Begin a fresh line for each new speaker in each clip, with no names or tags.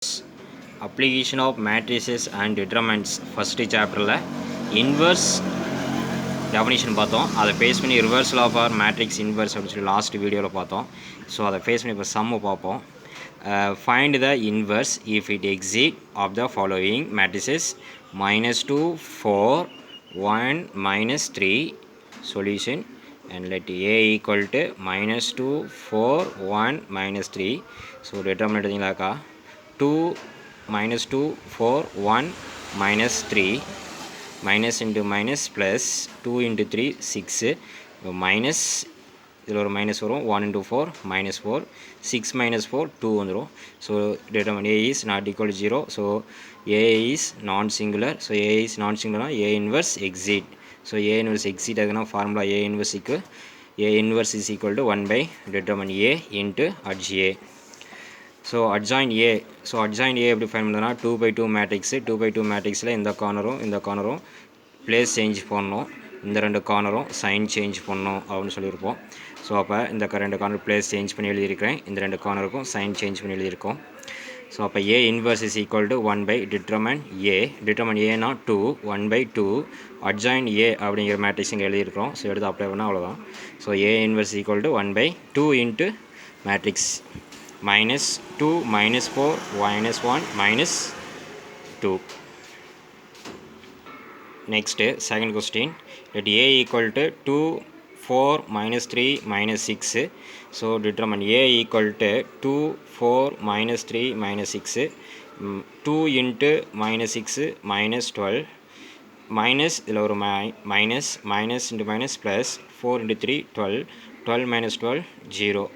application of matrices and determinants first chapter la inverse definition பார்த்தோம். அதை base பண்ணி reversal of R matrix inverse அப்படின்னு சொல்லி last வீடியோவில் பார்த்தோம். ஸோ அதை பேஸ் பண்ணி இப்போ சம்மு பார்ப்போம். Find the inverse if it exist of the following matrices -2 4 1 -3 solution and let a equal to -2 4 1 -3. So determinant எடுத்தீங்களாக்கா 2 -2 4 1 -3 minus into minus plus 2 into 3 6 minus இதில் ஒரு மைனஸ் வரும் 1 into 4 minus 4 6 minus 4 2 வந்துடும். So determine a is not equal to 0. So a is non singular. So a is non singular a inverse exit. So a inverse exit அதுக்குன்னா formula a inverse is equal to 1 by determine a into adj a. So adjoint a. So adjoint a எப்படி fine பண்ணுறதுனா 2/2 matrix 2/2 மேட்ரிக்ஸில் இந்த கார்னரும் place change பண்ணணும், இந்த ரெண்டு கார்னரும் sign change பண்ணணும் அப்படின்னு சொல்லியிருப்போம். ஸோ அப்போ இந்த ரெண்டு கார்னர் பிளேஸ் சேஞ்ச் பண்ணி எழுதியிருக்கிறேன், இந்த ரெண்டு கார்னருக்கும் சைன் சேஞ்ச் பண்ணி எழுதியிருக்கோம். ஸோ அப்போ a inverse is equal to 1 by determine a 2 1/2 adjoint a அப்படிங்கிற மேட்ரிக்ஸ் இங்கே எழுதியிருக்கிறோம். ஸோ எடுத்து அப்ளை பண்ணால் அவ்வளோதான். So a inverse is equal to 1/2 into matrix -2 -4 -1 -2. Next second question, let a equal to 2 4 -3 -6. So determine a equal to 2 4 -3 -6 2 into -6 -12 minus இதில் ஒரு minus into minus plus 4 into 3 12 12 minus 12 0.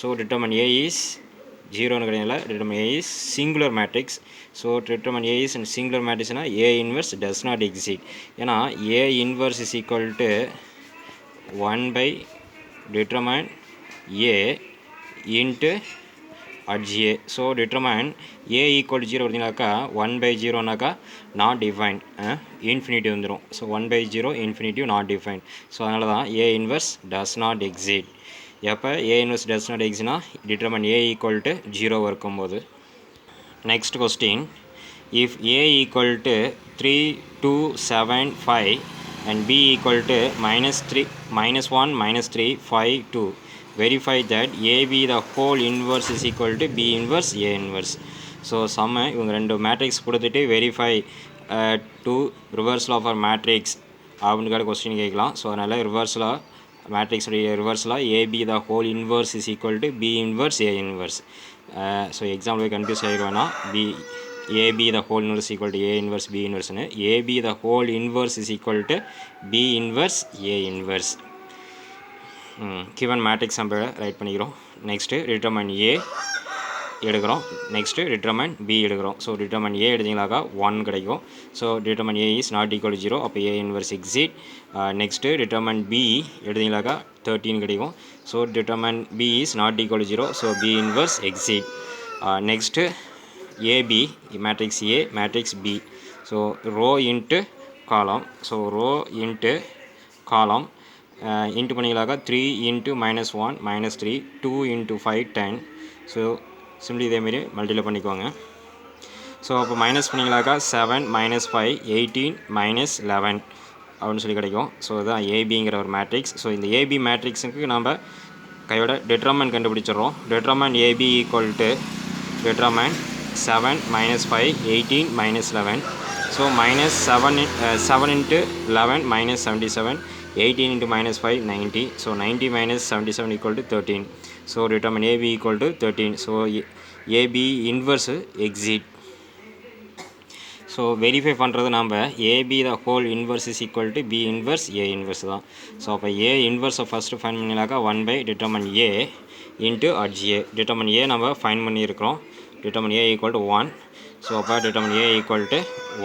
So determine a is 0 கிடையாது, determine a is singular matrix. So determine a is singular matrixனா a inverse does not exist. ஏன்னா a inverse is equal to 1 by determine a into adj a. So determine a equal to 0 பார்த்தீங்கன்னாக்கா 1/0னாக்கா not defined, infinity வந்துடும். So 1/0 infinity not defined. So அதனால தான் a inverse does not exist. எப்போ a inverse does not existனா determine a equal to 0 இருக்கும்போது. Next question, if a equal to 3 2 7 5 and b equal to -1 -3 5 2, verify that ab the whole inverse is equal to b inverse a inverse. So சம்ம இவங்க ரெண்டு matrix கொடுத்துட்டு verify to reversal of R matrix அப்படின்னு question கேட்கலாம். So அதனால் ரிவர்சலாக மேட்ரிக்ஸுடைய ரிவர்சலாக AB the whole inverse is equal to B inverse A inverse. So example confuse ஆகிடுவேன்னா AB the whole inverse equal to A inverse B இன்வர்ஸ்னு, AB the whole inverse is equal to B inverse A inverse. Given matrix நம்ம write பண்ணிக்கிறோம். Next determine A எடுக்கிறோம், next determine B எடுக்கிறோம். So determine A எடுத்தீங்களாக்கா 1 கிடைக்கும். So determine A is not equal to 0, அப்போ A inverse exit. Next determine B எடுத்தீங்களாக்கா 13 கிடைக்கும். So determine B is not equal to 0, so B inverse exit. Next AB matrix A matrix B. So row into column. So row into column into பண்ணிங்களாக்கா 3 into -1 -3 2 into 5 10. So simply இதேமாரி மல்டியில் பண்ணிக்குவாங்க. So அப்போ minus பண்ணிங்களாக்கா 7 -5 18 -11 அப்படின்னு சொல்லி கிடைக்கும். So இதுதான் ஏபிங்கிற ஒரு மேட்ரிக்ஸ். ஸோ இந்த ஏபி மேட்ரிக்ஸுக்கு நம்ம கையோட டிட்டர்மைன் கண்டுபிடிச்சிடுறோம். Determine AB equal to determine 7 -5 18 -11. So -7 into 11 -77 18 into -5 90. So 90 -77 equal to 13. So determine AB equal to 13. So AB inverse exit. So verify பண்ணுறது நம்ம AB the whole inverse is equal to B inverse A inverse தான். So அப்போ A இன்வர்ஸை first find பண்ணினாக்கா 1 by determine a into adj a. determine a நம்ம fine பண்ணியிருக்கிறோம். determine a equal to 1. So அப்போ determine a equal to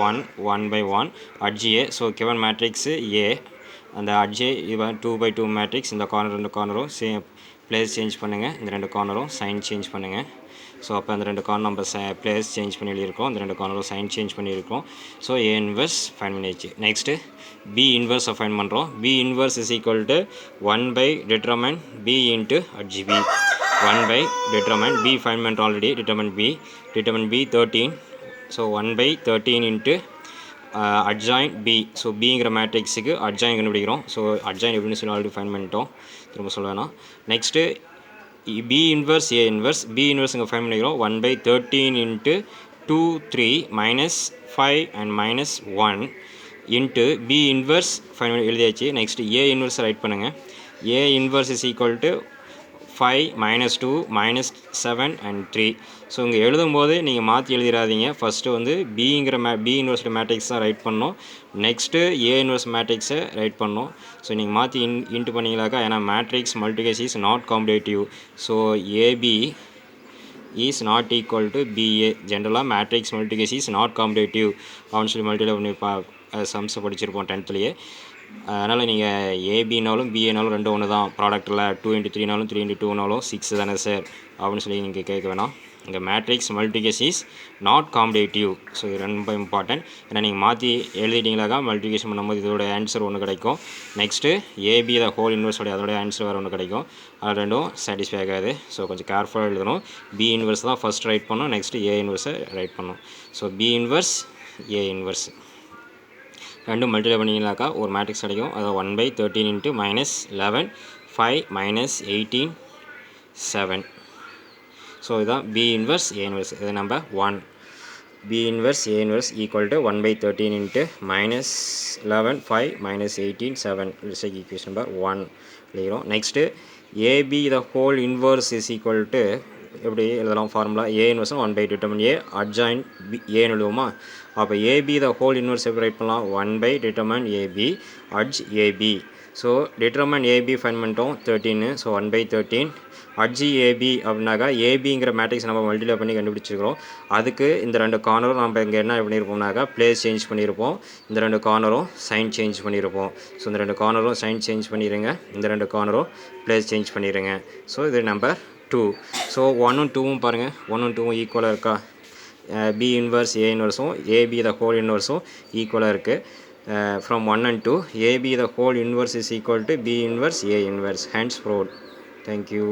1 adj a. So given matrix a, அந்த adj இவன் 2/2 matrix, இந்த கார்னர் ரெண்டு கார்னரும் பிளேஸ் சேஞ்ச் பண்ணுங்கள், இந்த ரெண்டு கார்னரும் சைன் சேஞ்ச் பண்ணுங்கள். ஸோ அப்போ அந்த ரெண்டு கார்னர் நம்ம பிளேஸ் சேஞ்ச் பண்ணி எழுதியிருக்கோம், இந்த ரெண்டு கார்னரும் சைன் சேஞ்ச் பண்ணியிருக்கோம். ஸோ ஏ இன்வர்ஸ் ஃபைன் பண்ணிடுச்சு. நெக்ஸ்ட்டு பி இன்வர்ஸை ஃபைன் பண்ணுறோம். B inverse is equal to 1 by determine b into adj b. 1 by determine B find பண்ணிட்டோம் already determine B 13 so 1 by 13 into adjoint B so Bங்கிற மேட்ரிக்ஸுக்கு adjoint கண்டுபிடிக்கிறோம் so adjoint எப்படின்னு சொல்லி already fine பண்ணிட்டோம் திரும்ப சொல்ல வேணாம் next B inverse A inverse B inverse இங்கே ஃபைன் பண்ணிக்கிறோம் 1 by 13 into 2 3 minus 5 and minus 1 into B inverse fine பண்ணி எழுதியாச்சு நெக்ஸ்ட் A inverse ரைட் பண்ணுங்கள் A inverse is equal to 5 minus 2 minus 7 and 3 so இங்கே எழுதும்போது நீங்கள் மாற்றி எழுதிடாதீங்க ஃபஸ்ட்டு வந்து பிங்கிற பி இன்வெர்ஸ் மேட்ரிக்ஸ் தான் ரைட் பண்ணோம் நெக்ஸ்ட்டு ஏ இன்வெர்ஸ் மேட்ரிக்ஸை ரைட் பண்ணோம் ஸோ நீங்கள் மாற்றி இன்ட்டு பண்ணிங்களாக்கா ஏன்னா matrix multiplication is not commutative so AB is not equal to BA ஜென்ரலாக matrix multiplication is not commutative அப்படின்னு சொல்லி மல்டியில் பண்ணி சம்ஸை படிச்சிருப்போம் 10th அதனால் நீங்கள் ஏபினாலும் பிஏனாலும் ரெண்டு ஒன்று தான் ப்ராடக்ட்டில் 2 into 3நாலும் 3 into 2நாலும் 6 தானே சார் அப்படின்னு சொல்லி நீங்கள் கேட்க வேணாம் இங்கே matrix multiplication is not commutative so இது ரொம்ப இம்பார்ட்டன்ட் ஏன்னா நீங்கள் மாற்றி எழுதிட்டீங்களாக்கா மல்டிகேஷன் பண்ணும்போது இதோட ஆன்சர் ஒன்று கிடைக்கும் நெக்ஸ்ட்டு ஏபி த ஹோல் இன்வெர்ஸோடைய அதோட ஆன்சர் வேறு ஒன்று கிடைக்கும் அது ரெண்டும் சாட்டிஸ்ஃபை ஆகாது ஸோ கொஞ்சம் கேர்ஃபுல்லாக எழுதணும் பி இன்வெர்ஸ் தான் ஃபஸ்ட் ரைட் பண்ணணும் நெக்ஸ்ட்டு ஏ இன்வெர்ஸை ரைட் பண்ணணும் so B inverse A inverse ரெண்டும் மல்டிப்ளை பண்ணிங்கனாக்கா ஒரு மேட்ரிக்ஸ் கிடைக்கும் அது 1 by 13 into minus 11 5 minus 18 7 so இதுதான் B inverse A inverse இது number 1 B inverse A inverse equal to 1 by 13 into minus 11 5 minus 18 7 it's equation number 1 எழுதுகிறோம் next AB the whole inverse is equal to எப்படி எழுதலாம் formula A inverse 1 by determine A adjoint B ஏன்னு எழுதுவோமா அப்போ AB the whole inverse எப்படி write பண்ணலாம் 1 by determine AB adj AB so determine AB find பண்ணிட்டோம் 13 so 1 by 13 அட்ஜி AB அப்படின்னாக்கா ஏபிங்கிற matrix நம்ம மல்டிப்ளை பண்ணி கண்டுபிடிச்சிருக்கிறோம் அதுக்கு இந்த ரெண்டு கார்னரும் நம்ம இங்கே என்ன பண்ணியிருப்போம்னாக்கா பிளேஸ் சேஞ்ச் பண்ணியிருப்போம் இந்த ரெண்டு கார்னரும் சைன் சேஞ்ச் பண்ணியிருப்போம் ஸோ இந்த ரெண்டு கார்னரும் சைன் சேஞ்ச் பண்ணிடுங்க இந்த ரெண்டு கார்னரும் பிளேஸ் சேஞ்ச் பண்ணிடுங்க ஸோ இது நம்பர் 2 ஸோ 1 and 2 பாருங்கள் 1 and 2 ஈக்குவலாக இருக்கா B inverse A inverse AB the whole inverse ஈக்குவலாக இருக்குது from 1 and 2 AB the whole inverse is equal to B inverse A inverse hence proved. Thank you.